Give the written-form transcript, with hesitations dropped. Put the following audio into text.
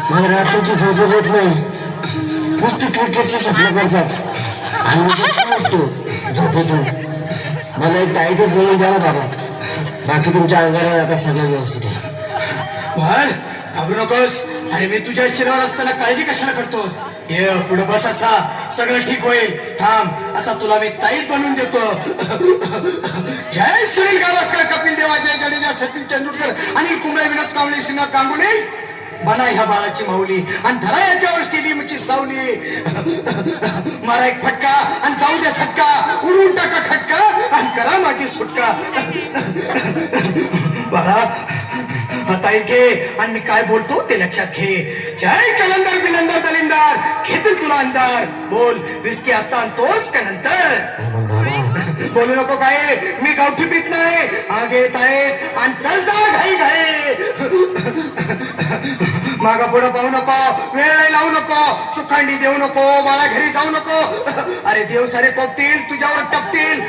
मला रात्रीची झोपच येत नाही. नुसती क्रिकेटची स्वप्न करतात आणि उठतो झोपेतून. मला एक ताईतच बोलून द्या ना बाबा. बाकी तुमच्या अंगाला आता सगळं व्यवस्थित आहे. बाळ घाबरू नकोस. अरे मी तुझ्या शिरावर असताना काळजी कशाला करतोस? ये पुढे बस, असा सगळं ठीक होईल. थांब, आता तुला मी ताईत बनवून देतो. जय सुनील गावस्कर, कपिल देव, अजय जडेजा, सचिन तेंडुलकर, अनिल कुंबळे, विनोद कांबळे, श्रीनाथ गांगुली, बना ह्या बाळाची माऊली आणि धरा याच्यावर स्टेडियमची सावली. मारा एक फटका आणि जाऊ द्या सटका, उडून टाका खटका आणि करा माझी सुटका. बाळा आता इथे आणि मी काय बोलतो ते लक्षात घे. जय कलंदर बिलंदर दलिंदर, घेतील तुला अंधार. बोल, विस्की आता आणतोस का नंतर? बोलू नको काय, मी गावठी पीत नाही. आगे येत आहेत आणि चल जा घाई घाई. मागा पुढं पाहू नको, वेळ लावू नको, चुकांडी देऊ नको, मला घरी जाऊ नको. अरे देव सारे कोपतील, तुझ्यावर टपतील.